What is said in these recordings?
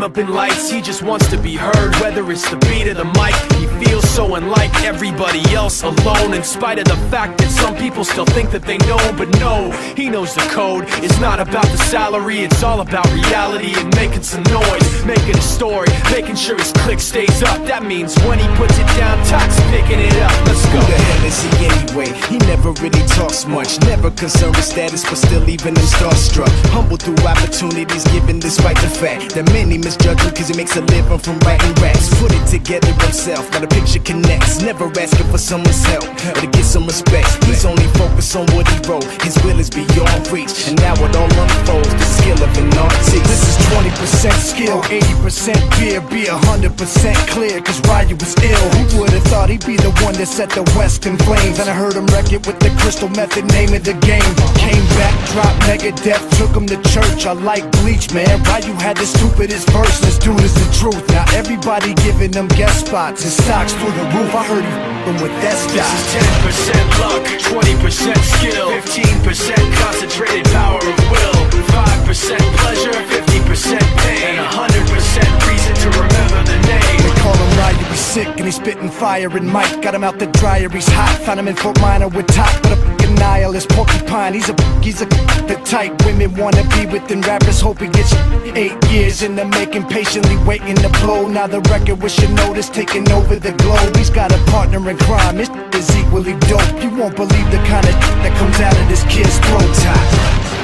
dim up in lights, he just wants to be heard. Whether it's the beat or the mic, he feels so unlike everybody else, alone. In spite of the fact that some people still think that they know, but no, he knows the code. It's not about the salary, it's all about reality and making some noise, making a story, making sure his click stays up. That means when he puts it down, Tox picking it up. Let's go. Who the hell is he anyway? He never really talks much, never concerned with status, but still leaving him starstruck. Humble through opportunities given despite the fact that many misjudge him cause he makes a living from writing raps. Put it together himself, now the picture connects. Never asking for someone's help or to get some respect. He's only focused on what he wrote, his will is beyond reach. And now it all unfolds, the skill of an artist. This is 20% skill, 80% fear, be 100% clear, cause Ryu was ill. Who would've thought he'd be the one that set the West in flames? And I heard him wreck it with the crystal method, name of the game. Came back, dropped Megadeth, took him to church. I like Bleach, man. Ryu had the stupidest verse, this dude is the truth. Now everybody giving them guest spots, his stocks through the roof. I heard he f***ing with that stock. This is 10% luck, 20% skill, 15% concentrated power of will, 5% pleasure, 50% pain, and 100% reason to remember the name. They call him Ryu, he's sick and he's spitting fire. And Mike got him out the dryer, he's hot. Found him in Fort Minor with top, but a f***ing nihilist porcupine. He's the type women wanna be with, and rappers hope he gets 8 years in the making, patiently waiting to blow. Now the record with your notice taking over the globe. He's got a partner in crime, his is equally dope. You won't believe the kind of that comes out of this kid's throat.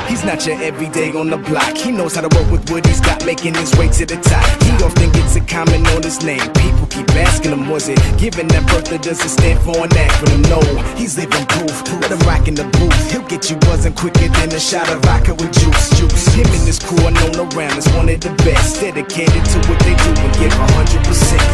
He's not your everyday on the block. He knows how to work with what he's got, making his way to the top. He often gets a comment on his name. People keep asking him, was it given that birth that doesn't stand for an acronym? No, he's living proof. Let him rock in the booth. He'll get you buzzing quicker than a shot of vodka with juice. Him and his crew are known around as one of the best, dedicated to what they do and give 100%.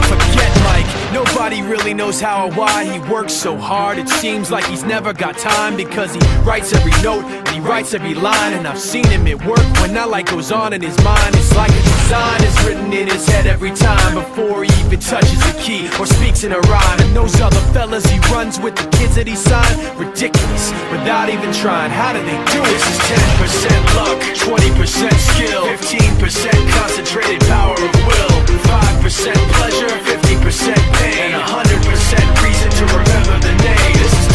Forget Mike, nobody really knows how or why he works so hard. It seems like he's never got time, because he writes every note and he writes every line. And I've seen him at work when that light goes on in his mind. It's like a design is written in his head every time, before he even touches a key or speaks in a rhyme. And those other fellas he runs with, the kids that he signed, ridiculous, without even trying. How do they do it? This is 10% luck, 20% skill, 15% concentrated power of will, 5% pleasure, 50% pain, and 100% reason to remember the name. This is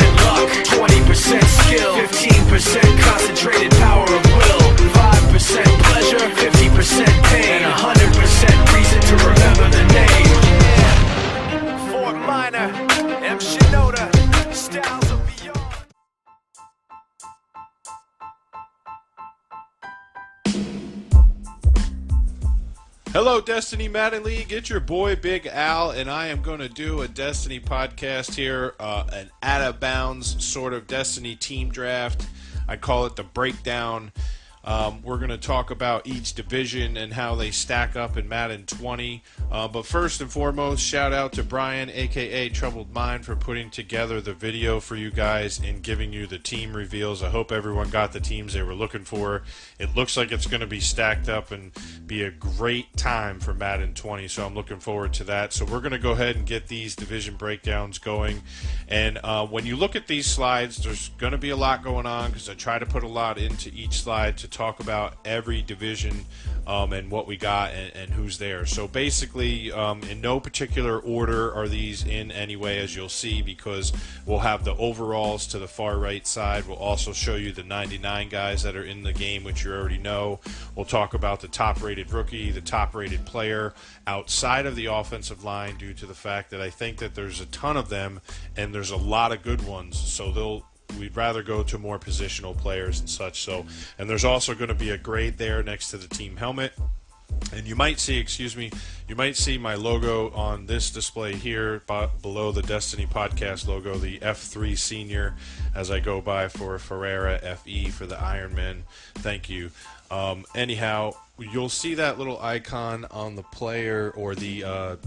10% luck, 20% skill, 15% concentrated power of will, 5% pleasure, 50% pain, and 100% reason to remember the name. Yeah. Fort Minor, M. Shinoda, styles of beyond. Hello, Destiny Madden League. It's your boy Big Al, and I am going to do a Destiny podcast here, an out-of-bounds sort of Destiny team draft. I call it the breakdown. We're going to talk about each division and how they stack up in Madden 20. But first and foremost, shout out to Brian, aka Troubled Mind, for putting together the video for you guys and giving you the team reveals. I hope everyone got the teams they were looking for. It looks like it's going to be stacked up and be a great time for Madden 20, so I'm looking forward to that. So we're going to go ahead and get these division breakdowns going. And when you look at these slides, there's going to be a lot going on because I try to put a lot into each slide to talk about every division and what we got and who's there. So basically, in no particular order are these in anyway, as you'll see, because we'll have the overalls to the far right side. We'll also show you the 99 guys that are in the game, which you already know. We'll talk about the top-rated rookie, the top-rated player outside of the offensive line, due to the fact that I think that there's a ton of them and there's a lot of good ones. So we'd rather go to more positional players and such. So, and there's also going to be a grade there next to the team helmet. And you might see, you might see my logo on this display here below the Destiny Podcast logo, the F3 Senior, as I go by for Ferreira, FE for the Ironman. Thank you. Anyhow, you'll see that little icon on the player or the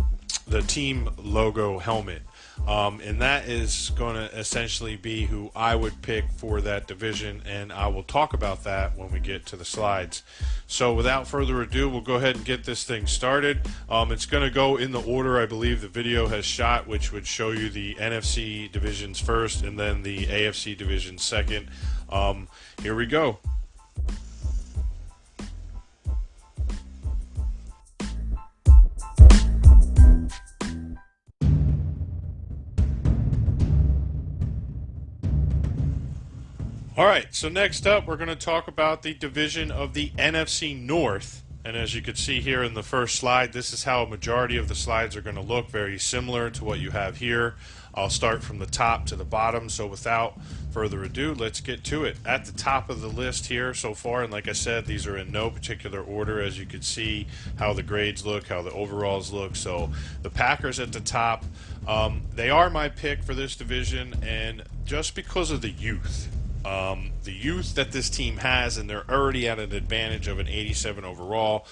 team logo helmet. And that is going to essentially be who I would pick for that division, and I will talk about that when we get to the slides. So without further ado, we'll go ahead and get this thing started. It's going to go in the order I believe the video has shot, which would show you the NFC divisions first and then the AFC division second. Here we go. All right, so next up, we're going to talk about the division of the NFC North. And as you can see here in the first slide, this is how a majority of the slides are going to look, very similar to what you have here. I'll start from the top to the bottom, so without further ado, let's get to it. At the top of the list here so far, and like I said, these are in no particular order, as you can see how the grades look, how the overalls look. So the Packers at the top, they are my pick for this division, and just because of the youth. The youth that this team has, and they're already at an advantage of an 87 overall.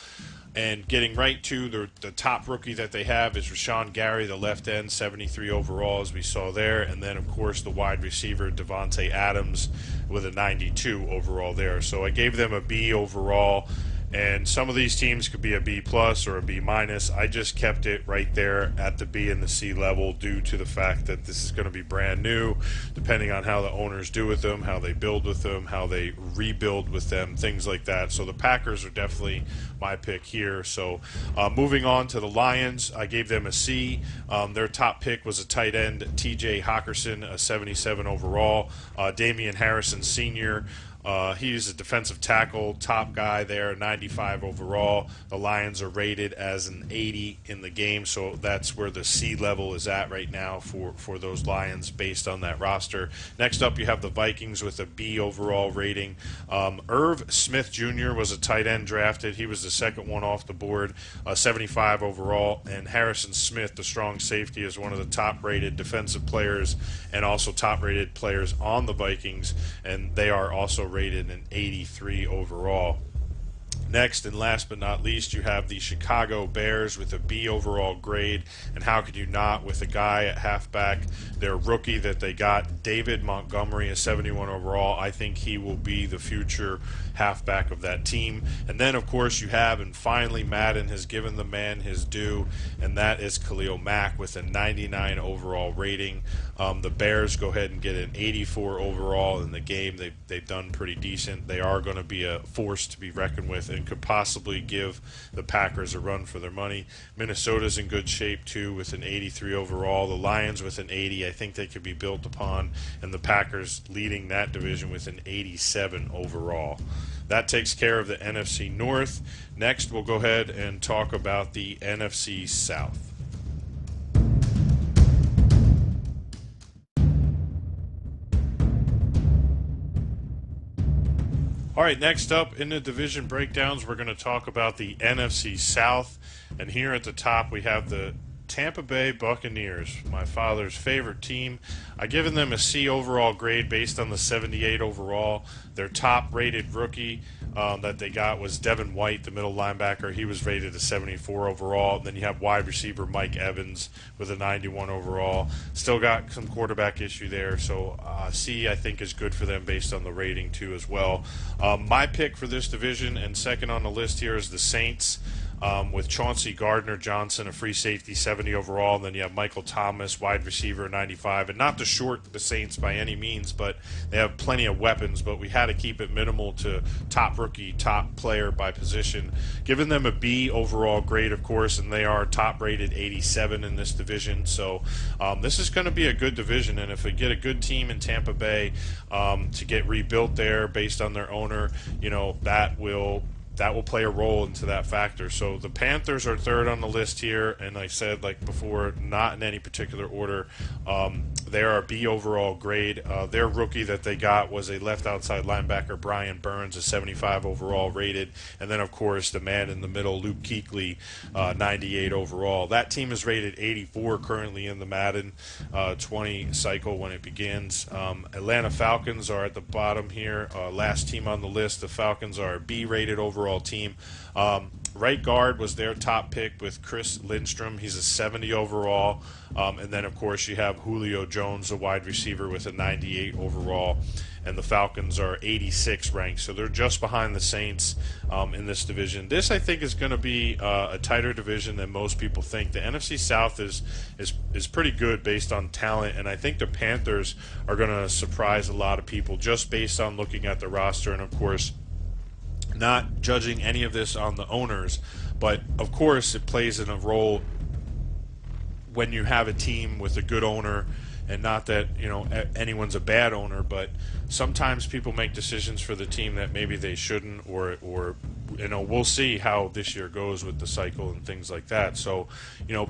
And getting right to the top rookie that they have is Rashawn Gary, the left end, 73 overall, as we saw there. And then, of course, the wide receiver, Devontae Adams, with a 92 overall there. So I gave them a B overall. And some of these teams could be a B plus or a B minus. I just kept it right there at the B and the C level due to the fact that this is going to be brand new, depending on how the owners do with them, how they build with them, how they rebuild with them, things like that. So the Packers are definitely my pick here. So moving on to the Lions, I gave them a C. Their top pick was a tight end, T.J. Hockenson, a 77 overall. Damian Harrison Sr., he's a defensive tackle, top guy there, 95 overall. The Lions are rated as an 80 in the game, so that's where the C level is at right now for those Lions based on that roster. Next up, you have the Vikings with a B overall rating. Irv Smith Jr. was a tight end drafted. He was the second one off the board, 75 overall. And Harrison Smith, the strong safety, is one of the top-rated defensive players and also top-rated players on the Vikings, and they are also rated an 83 overall. Next and last but not least, you have the Chicago Bears with a B overall grade, and how could you not with a guy at halfback, their rookie that they got, David Montgomery, a 71 overall. I think he will be the future halfback of that team. And then, of course, you have, and finally Madden has given the man his due, and that is Khalil Mack with a 99 overall rating. The Bears go ahead and get an 84 overall in the game. They've done pretty decent. They are going to be a force to be reckoned with and could possibly give the Packers a run for their money. Minnesota's in good shape too with an 83 overall. The Lions with an 80. I think they could be built upon, and the Packers leading that division with an 87 overall. That takes care of the NFC North. Next, we'll go ahead and talk about the NFC South. All right, next up in the division breakdowns, we're going to talk about the NFC South. And here at the top, we have the Tampa Bay Buccaneers, my father's favorite team. I've given them a C overall grade based on the 78 overall. Their top-rated rookie that they got was Devin White, the middle linebacker. He was rated a 74 overall. And then you have wide receiver Mike Evans with a 91 overall. Still got some quarterback issue there, so C I think is good for them based on the rating too as well. My pick for this division and second on the list here is the Saints. With Chauncey Gardner-Johnson, a free safety, 70 overall. And then you have Michael Thomas, wide receiver, 95. And not to short the Saints by any means, but they have plenty of weapons. But we had to keep it minimal to top rookie, top player by position. Giving them a B overall grade, of course, and they are top-rated 87 in this division. So this is going to be a good division. And if we get a good team in Tampa Bay to get rebuilt there based on their owner, you know, that will play a role into that factor. So the Panthers are third on the list here, and I said, like before, not in any particular order. They are a B overall grade. Their rookie that they got was a left outside linebacker, Brian Burns, a 75 overall rated. And then, of course, the man in the middle, Luke Kuechly, 98 overall. That team is rated 84 currently in the Madden 20 cycle when it begins. Atlanta Falcons are at the bottom here. Last team on the list, the Falcons are a B rated overall team. Right guard was their top pick with Chris Lindstrom. He's a 70 overall. And then, of course, you have Julio Jones, a wide receiver, with a 98 overall. And the Falcons are 86 ranked. So they're just behind the Saints in this division. This, I think, is going to be a tighter division than most people think. The NFC South is pretty good based on talent. And I think the Panthers are going to surprise a lot of people just based on looking at the roster. And, of course, not judging any of this on the owners, but of course it plays in a role when you have a team with a good owner And not that, anyone's a bad owner, but sometimes people make decisions for the team that maybe they shouldn't, or we'll see how this year goes with the cycle and things like that. So,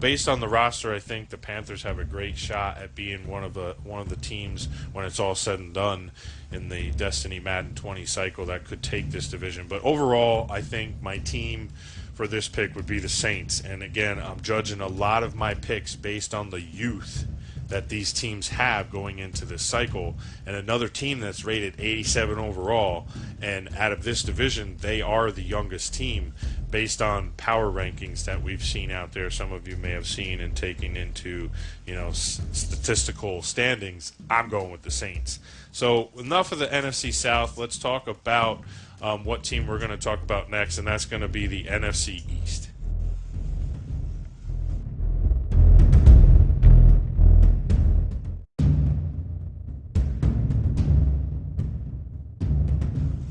based on the roster, I think the Panthers have a great shot at being one of the teams when it's all said and done in the Destiny Madden 20 cycle that could take this division. But overall, I think my team for this pick would be the Saints. And again, I'm judging a lot of my picks based on the youth that these teams have going into this cycle. And another team that's rated 87 overall, and out of this division, they are the youngest team based on power rankings that we've seen out there. Some of you may have seen and taken into, statistical standings. I'm going with the Saints. So enough of the NFC South. Let's talk about what team we're going to talk about next, and that's going to be the NFC East.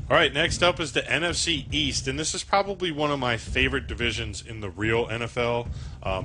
All right, next up is the NFC East, and this is probably one of my favorite divisions in the real NFL,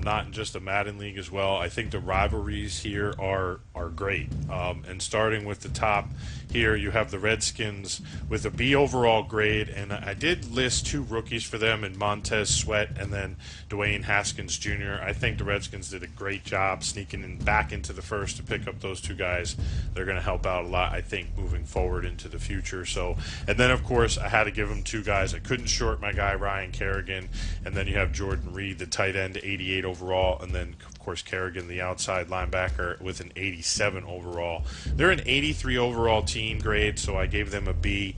not in just the Madden League as well. I think the rivalries here are great. And starting with the top here, you have the Redskins with a B overall grade, and I did list 2 rookies for them in Montez Sweat and then Dwayne Haskins Jr. I think the Redskins did a great job sneaking back into the first to pick up those 2 guys. They're going to help out a lot, I think, moving forward into the future. So, and then of course I had to give them 2 guys. I couldn't short my guy Ryan Kerrigan, and then you have Jordan Reed, the tight end, 88 overall, and then of course Kerrigan, the outside linebacker, with an 87 overall. They're an 83 overall team grade, so I gave them a B.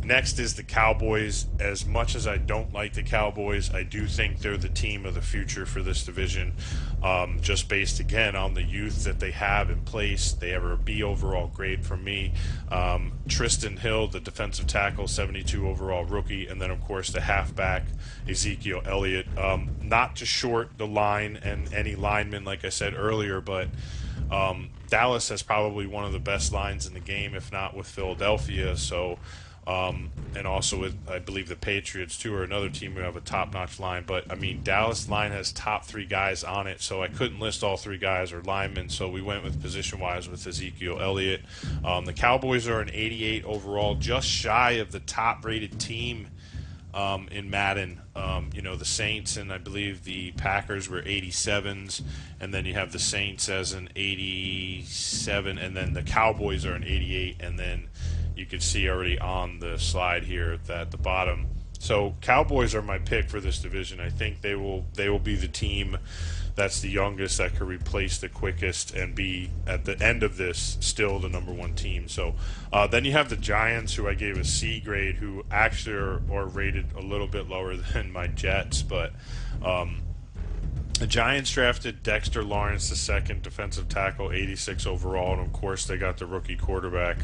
Next is the Cowboys. As much as I don't like the Cowboys, I do think they're the team of the future for this division, just based again on the youth that they have in place. They have a B overall grade from me. Tristan Hill, the defensive tackle, 72 overall rookie, and then of course the halfback Ezekiel Elliott. Not to short the line and any linemen, like I said earlier, but Dallas has probably one of the best lines in the game, if not with Philadelphia. So, and also with, I believe, the Patriots too, are another team who have a top-notch line. But I mean, Dallas line has top 3 guys on it, so I couldn't list all 3 guys or linemen. So we went with position-wise with Ezekiel Elliott. The Cowboys are an 88 overall, just shy of the top-rated team in Madden. The Saints and I believe the Packers were 87s, and then you have the Saints as an 87, and then the Cowboys are an 88, and then you can see already on the slide here at the bottom. So Cowboys are my pick for this division. I think they will be the team that's the youngest that could replace the quickest and be at the end of this still the #1 team. So then you have the Giants, who I gave a C grade, who actually are rated a little bit lower than my Jets, but the Giants drafted Dexter Lawrence II, defensive tackle, 86 overall, and of course they got the rookie quarterback,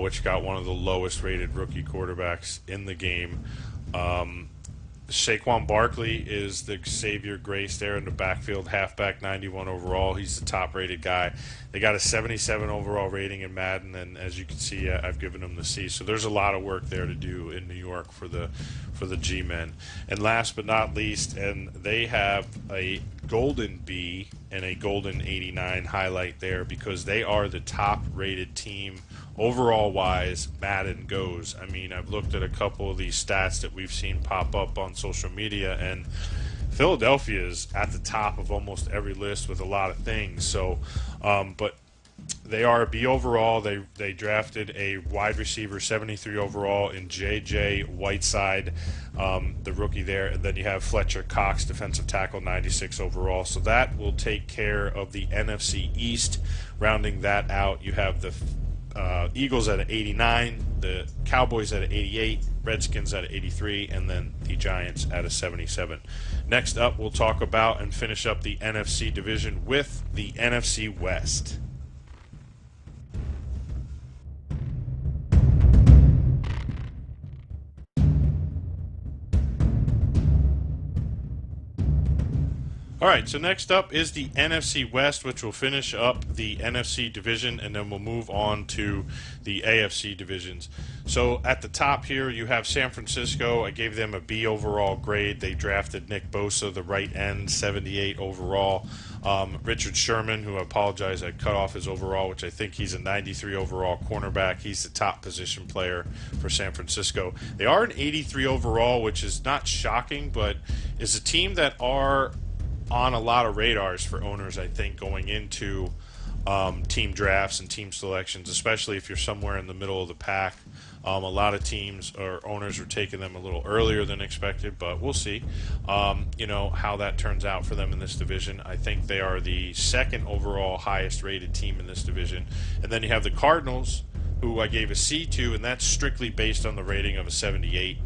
which got one of the lowest rated rookie quarterbacks in the game. Saquon Barkley is the savior grace there in the backfield, halfback, 91 overall. He's the top-rated guy. They got a 77 overall rating in Madden, and as you can see, I've given them the C. So there's a lot of work there to do in New York for the G-men. And last but not least, and they have a golden B and a golden 89 highlight there because they are the top-rated team overall-wise Madden goes. I mean, I've looked at a couple of these stats that we've seen pop up on social media, and Philadelphia is at the top of almost every list with a lot of things. So, but they are a B overall. They drafted a wide receiver, 73 overall, in J.J. Whiteside, the rookie there. And then you have Fletcher Cox, defensive tackle, 96 overall. So that will take care of the NFC East. Rounding that out, you have the Eagles at an 89, the Cowboys at an 88, Redskins at an 83, and then the Giants at a 77. Next up, we'll talk about and finish up the NFC division with the NFC West. All right, so next up is the NFC West, which will finish up the NFC division, and then we'll move on to the AFC divisions. So at the top here, you have San Francisco. I gave them a B overall grade. They drafted Nick Bosa, the right end, 78 overall. Richard Sherman, who I apologize, I cut off his overall, which I think he's a 93 overall cornerback. He's the top position player for San Francisco. They are an 83 overall, which is not shocking, but is a team that are on a lot of radars for owners, I think, going into team drafts and team selections, especially if you're somewhere in the middle of the pack. A lot of teams or owners are taking them a little earlier than expected, but we'll see, how that turns out for them in this division. I think they are the second overall highest rated team in this division. And then you have the Cardinals, who I gave a C to, and that's strictly based on the rating of a 78.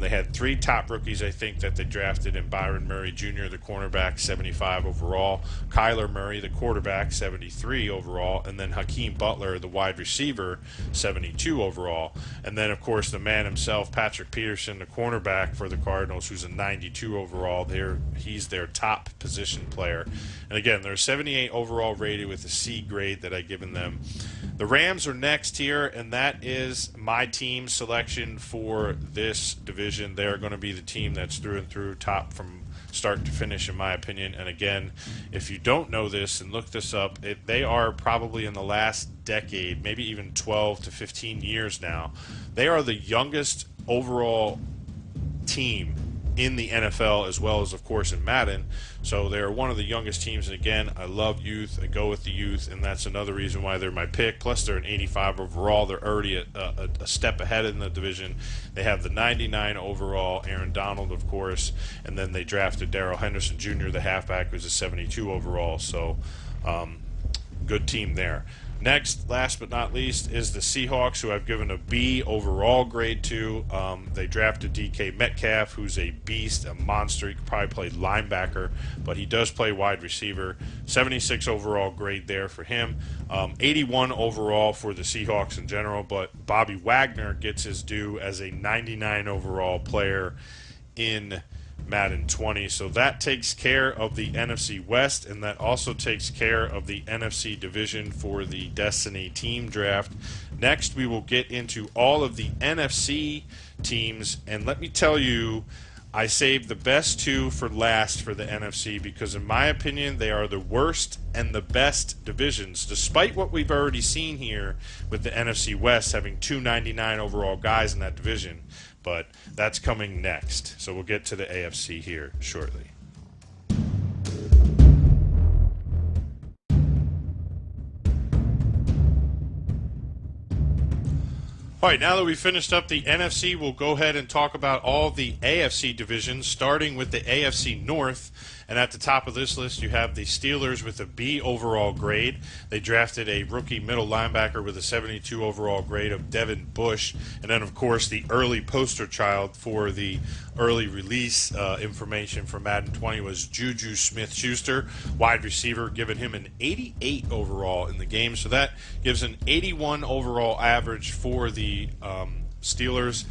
They had 3 top rookies, I think, that they drafted in Byron Murray Jr., the cornerback, 75 overall, Kyler Murray, the quarterback, 73 overall, and then Hakeem Butler, the wide receiver, 72 overall. And then, of course, the man himself, Patrick Peterson, the cornerback for the Cardinals, who's a 92 overall. He's their top position player. And again, they're 78 overall rated with a C grade that I've given them. The Rams are next here, and that is my team selection for this division. They are going to be the team that's through and through top from start to finish, in my opinion. And again, if you don't know this and look this up, they are probably in the last decade, maybe even 12 to 15 years now, they are the youngest overall team in the NFL, as well as, of course, in Madden. So they're one of the youngest teams, and again, I love youth. I go with the youth, and that's another reason why they're my pick. Plus, they're an 85 overall. They're already a step ahead in the division. They have the 99 overall, Aaron Donald, of course, and then they drafted Darrell Henderson Jr., the halfback, who's a 72 overall. So good team there. Next, last but not least, is the Seahawks, who I've given a B overall grade to. They drafted DK Metcalf, who's a beast, a monster. He could probably play linebacker, but he does play wide receiver. 76 overall grade there for him. 81 overall for the Seahawks in general, but Bobby Wagner gets his due as a 99 overall player in Madden 20. So that takes care of the NFC West, and that also takes care of the NFC division for the Destiny team draft. Next, we will get into all of the NFC teams, and let me tell you, I saved the best 2 for last for the NFC because, in my opinion, they are the worst and the best divisions, despite what we've already seen here with the NFC West having 2 99 overall guys in that division. But that's coming next. So we'll get to the AFC here shortly. All right, now that we've finished up the NFC, we'll go ahead and talk about all the AFC divisions, starting with the AFC North. And at the top of this list, you have the Steelers with a B overall grade. They drafted a rookie middle linebacker with a 72 overall grade of Devin Bush. And then, of course, the early poster child for the early release information for Madden 20 was Juju Smith-Schuster, wide receiver, giving him an 88 overall in the game. So that gives an 81 overall average for the Steelers.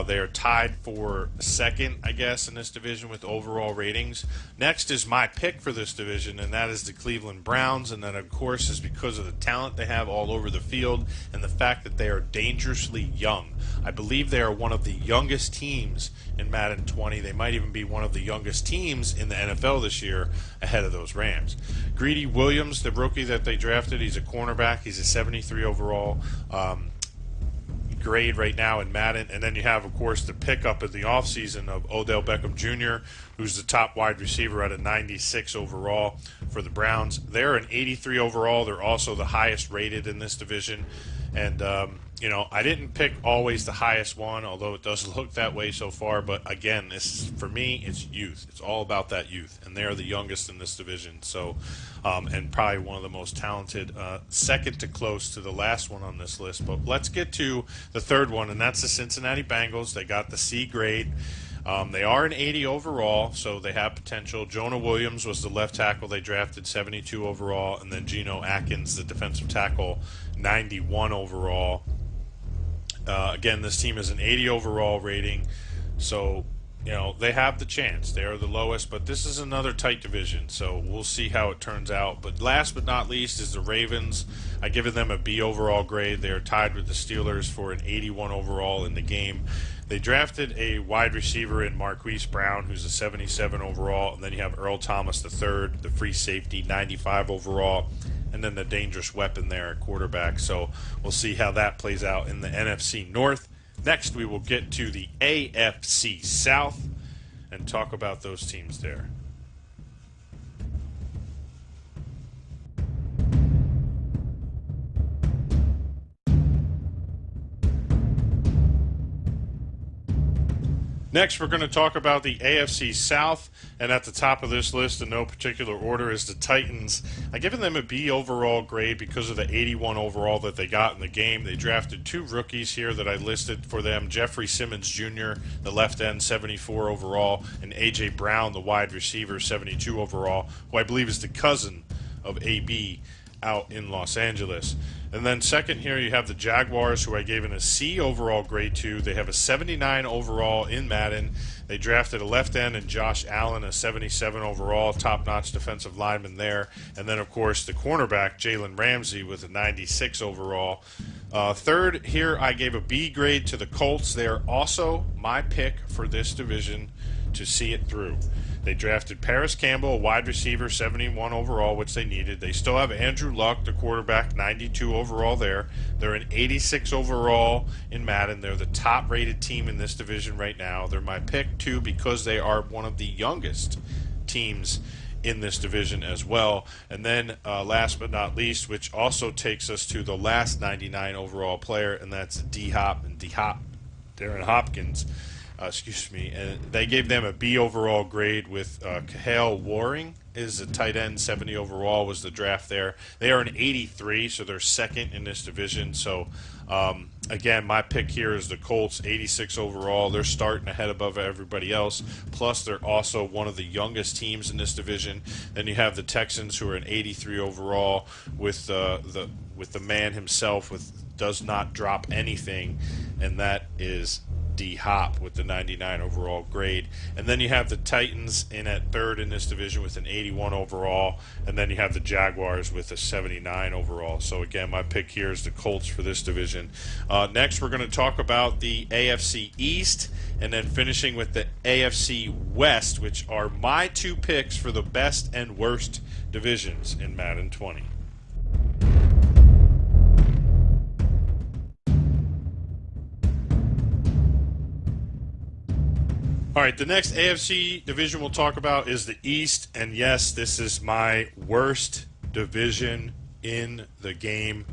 They are tied for second, I guess, in this division with overall ratings. Next is my pick for this division, and that is the Cleveland Browns. And that, of course, is because of the talent they have all over the field and the fact that they are dangerously young. I believe they are one of the youngest teams in Madden 20. They might even be one of the youngest teams in the NFL this year, ahead of those Rams. Greedy Williams, the rookie that they drafted, he's a cornerback. He's a 73 overall grade right now in Madden. And then you have, of course, the pickup in the offseason of Odell Beckham Jr., who's the top wide receiver at a 96 overall for the Browns. They're an 83 overall. They're also the highest rated in this division. And, I didn't pick always the highest one, although it does look that way so far. But, again, for me, it's youth. It's all about that youth. And they're the youngest in this division. So, and probably one of the most talented, second to close to the last one on this list. But let's get to the third one, and that's the Cincinnati Bengals. They got the C grade. They are an 80 overall, so they have potential. Jonah Williams was the left tackle they drafted, 72 overall, and then Geno Atkins, the defensive tackle, 91 overall. Again, this team is an 80 overall rating, so they have the chance. They are the lowest, but this is another tight division, so we'll see how it turns out. But last but not least is the Ravens. I give them a B overall grade. They are tied with the Steelers for an 81 overall in the game. They drafted a wide receiver in Marquise Brown, who's a 77 overall, and then you have Earl Thomas III, the free safety, 95 overall, and then the dangerous weapon there at quarterback. So we'll see how that plays out in the NFC North. Next, we will get to the AFC South and talk about those teams there. Next, we're going to talk about the AFC South, and at the top of this list, in no particular order, is the Titans. I've given them a B overall grade because of the 81 overall that they got in the game. They drafted 2 rookies here that I listed for them, Jeffrey Simmons Jr., the left end, 74 overall, and A.J. Brown, the wide receiver, 72 overall, who I believe is the cousin of A.B. out in Los Angeles. And then second here you have the Jaguars, who I gave a C overall grade to. They have a 79 overall in Madden. They drafted a left end and Josh Allen, a 77 overall, top-notch defensive lineman there. And then, of course, the cornerback, Jalen Ramsey, with a 96 overall. Third here I gave a B grade to the Colts. They are also my pick for this division to see it through. They drafted Paris Campbell, a wide receiver, 71 overall, which they needed. They still have Andrew Luck, the quarterback, 92 overall there. They're an 86 overall in Madden. They're the top-rated team in this division right now. They're my pick, too, because they are one of the youngest teams in this division as well. And then last but not least, which also takes us to the last 99 overall player, and that's D-Hop, Darren Hopkins. And they gave them a B overall grade with Kahale Waring is a tight end, 70 overall was the draft there. They are an 83, so they're second in this division. So, again, my pick here is the Colts, 86 overall. They're starting ahead above everybody else. Plus, they're also one of the youngest teams in this division. Then you have the Texans, who are an 83 overall with the man himself, does not drop anything, and that is D-Hop with the 99 overall grade. And then you have the Titans in at third in this division with an 81 overall, and then you have the Jaguars with a 79 overall. So again, my pick here is the Colts for this division. Next, we're going to talk about the AFC East, and then finishing with the AFC West, which are my 2 picks for the best and worst divisions in Madden 20. All right, the next AFC division we'll talk about is the East, and yes, this is my worst division in the game.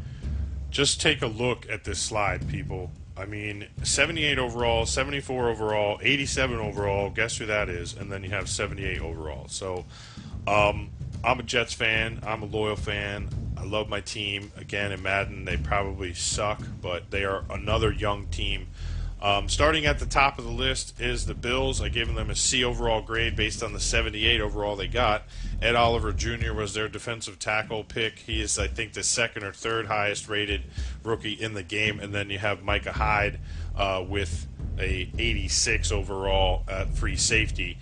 Just take a look at this slide, people. I mean, 78 overall, 74 overall, 87 overall, guess who that is? And then you have 78 overall. So, I'm a Jets fan. I'm a loyal fan. I love my team. Again, in Madden, they probably suck, but they are another young team. Starting at the top of the list is the Bills. I gave them a C overall grade based on the 78 overall they got. Ed Oliver Jr. was their defensive tackle pick. He is, I think, the second or third highest rated rookie in the game. And then you have Micah Hyde with a 86 overall at free safety.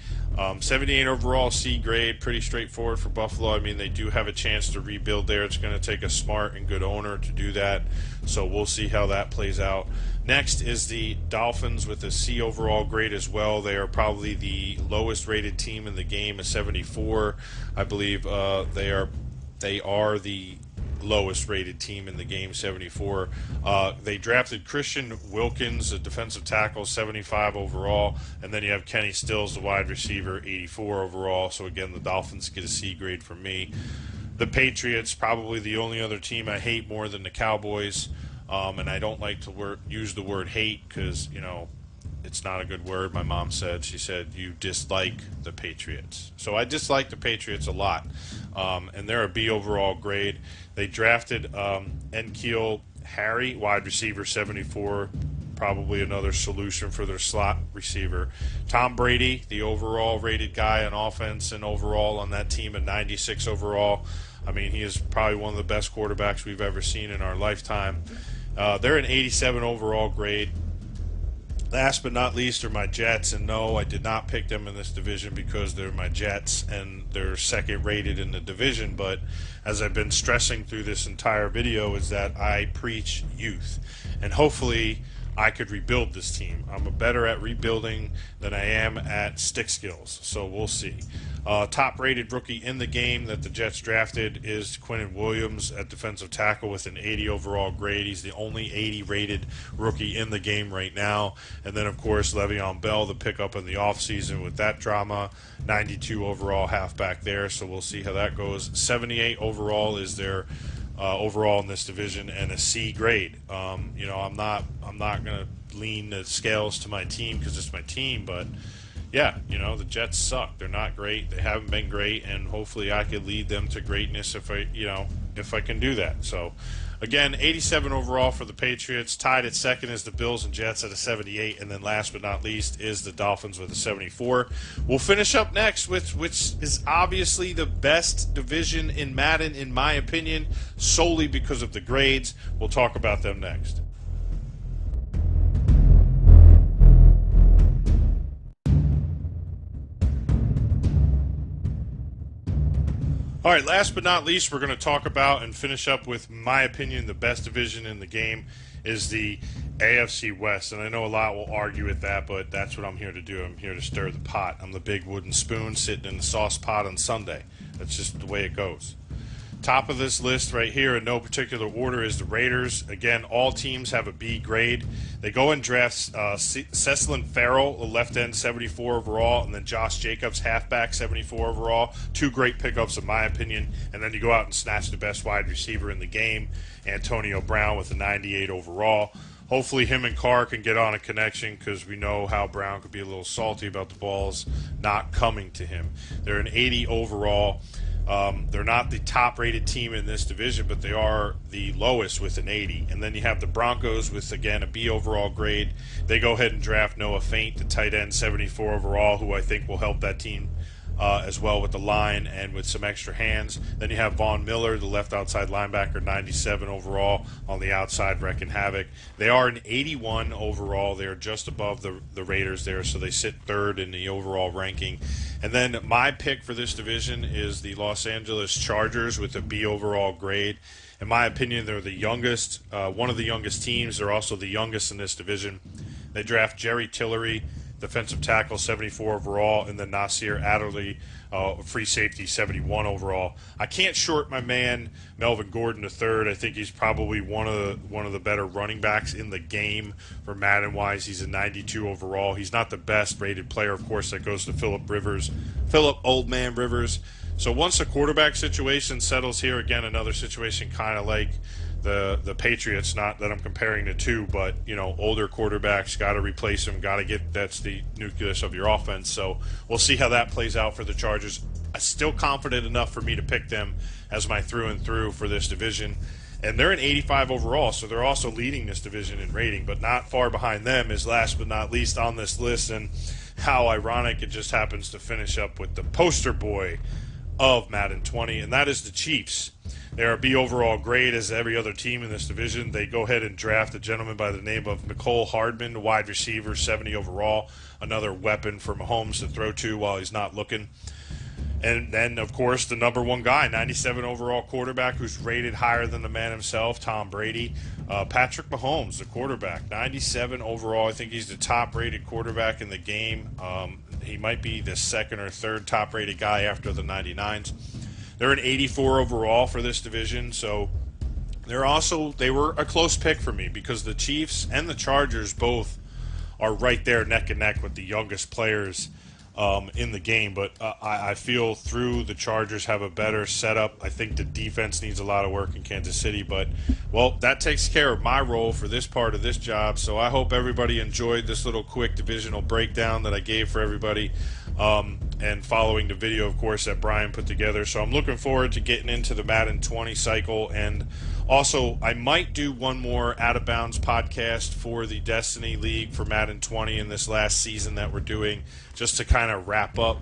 78 overall C grade, pretty straightforward for Buffalo. I mean, they do have a chance to rebuild there. It's going to take a smart and good owner to do that. So we'll see how that plays out. Next is the Dolphins with a C overall grade as well. They are probably the lowest rated team in the game, a 74. I believe they are the lowest rated team in the game, 74. They drafted Christian Wilkins, a defensive tackle, 75 overall, and then you have Kenny Stills, the wide receiver, 84 overall. So again, the Dolphins get a C grade from me. The Patriots, probably the only other team I hate more than the Cowboys, and I don't like to use the word hate because, you know, it's not a good word. My mom said, she said, you dislike the Patriots. So I dislike the Patriots a lot, and they're a B overall grade. They drafted N'Keal Harry, wide receiver, 74, probably another solution for their slot receiver. Tom Brady, the overall rated guy on offense and overall on that team, a 96 overall. I mean, he is probably one of the best quarterbacks we've ever seen in our lifetime. They're an 87 overall grade. Last but not least are my Jets, and no, I did not pick them in this division because they're my Jets and they're second rated in the division, but as I've been stressing through this entire video is that I preach youth, and hopefully I could rebuild this team. I'm better at rebuilding than I am at stick skills, so we'll see. Top rated rookie in the game that the Jets drafted is Quinnen Williams at defensive tackle with an 80 overall grade. He's the only 80 rated rookie in the game right now. And then, of course, Le'Veon Bell, the pickup in the offseason with that drama, 92 overall halfback there, so we'll see how that goes. 78 overall is their overall in this division, and a C grade. You know, I'm not going to lean the scales to my team because it's my team, but yeah, you know, the Jets suck. They're not great. They haven't been great, and hopefully I could lead them to greatness if I can do that. So, again, 87 overall for the Patriots. Tied at second is the Bills and Jets at a 78, and then last but not least is the Dolphins with a 74. We'll finish up next with which is obviously the best division in Madden, in my opinion, solely because of the grades. We'll talk about them next. All right, last but not least, we're going to talk about and finish up with, my opinion, the best division in the game is the AFC West. And I know a lot will argue with that, but that's what I'm here to do. I'm here to stir the pot. I'm the big wooden spoon sitting in the sauce pot on Sunday. That's just the way it goes. Top of this list right here in no particular order is the Raiders. Again, all teams have a B grade. They go and draft Cecilin Farrell, a left end, 74 overall, and then Josh Jacobs, halfback, 74 overall. Two great pickups in my opinion. And then you go out and snatch the best wide receiver in the game, Antonio Brown, with a 98 overall. Hopefully him and Carr can get on a connection because we know how Brown could be a little salty about the balls not coming to him. They're an 80 overall. They're not the top-rated team in this division, but they are the lowest with an 80. And then you have the Broncos with, again, a B overall grade. They go ahead and draft Noah Fant, the tight end, 74 overall, who I think will help that team as well with the line and with some extra hands. Then you have Von Miller, the left outside linebacker, 97 overall on the outside, wrecking havoc. They are an 81 overall. They are just above the Raiders there, so they sit third in the overall ranking. And then my pick for this division is the Los Angeles Chargers with a B overall grade. In my opinion, they're the youngest, one of the youngest teams. They're also the youngest in this division. They draft Jerry Tillery, defensive tackle, 74 overall, and then Nasir Adderley, free safety, 71 overall. I can't short my man Melvin Gordon III. I think he's probably one of the better running backs in the game for Madden wise. He's a 92 overall. He's not the best rated player, of course. That goes to Philip Old Man Rivers. So once the quarterback situation settles here, again another situation kind of like the Patriots, not that I'm comparing the two, but you know, older quarterbacks, got to replace them, got to get, that's the nucleus of your offense. So we'll see how that plays out for the Chargers. I'm still confident enough for me to pick them as my through and through for this division. And they're an 85 overall, so they're also leading this division in rating, but not far behind them is last but not least on this list. And how ironic, it just happens to finish up with the poster boy of Madden 20, and that is the Chiefs. They're a B overall grade as every other team in this division. They go ahead and draft a gentleman by the name of Mecole Hardman, wide receiver, 70 overall, another weapon for Mahomes to throw to while he's not looking. And then, of course, the number one guy, 97 overall quarterback who's rated higher than the man himself, Tom Brady. Patrick Mahomes, the quarterback, 97 overall. I think he's the top-rated quarterback in the game. He might be the second or third top-rated guy after the 99s. They're an 84 overall for this division, so they were a close pick for me because the Chiefs and the Chargers both are right there neck and neck with the youngest players in the game, but I feel through the Chargers have a better setup. I think the defense needs a lot of work in Kansas City, but, well, that takes care of my role for this part of this job, so I hope everybody enjoyed this little quick divisional breakdown that I gave for everybody, and following the video, of course, that Brian put together. So I'm looking forward to getting into the Madden 20 cycle, and also I might do one more Out of Bounds podcast for the Destiny League for Madden 20 in this last season that we're doing, just to kind of wrap up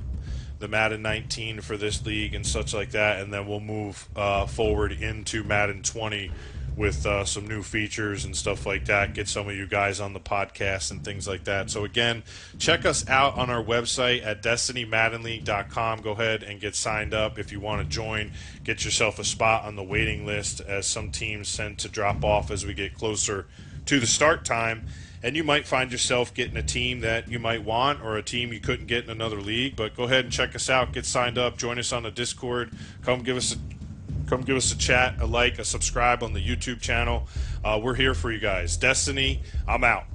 the Madden 19 for this league and such like that, and then we'll move forward into Madden 20 with some new features and stuff like that, get some of you guys on the podcast and things like that. So again, check us out on our website at destinymaddenleague.com. Go ahead and get signed up if you want to join. Get yourself a spot on the waiting list, as some teams tend to drop off as we get closer to the start time. And you might find yourself getting a team that you might want, or a team you couldn't get in another league. But go ahead and check us out, get signed up, join us on the Discord, come give us a chat, a like, a subscribe on the YouTube channel. We're here for you guys. Destiny, I'm out.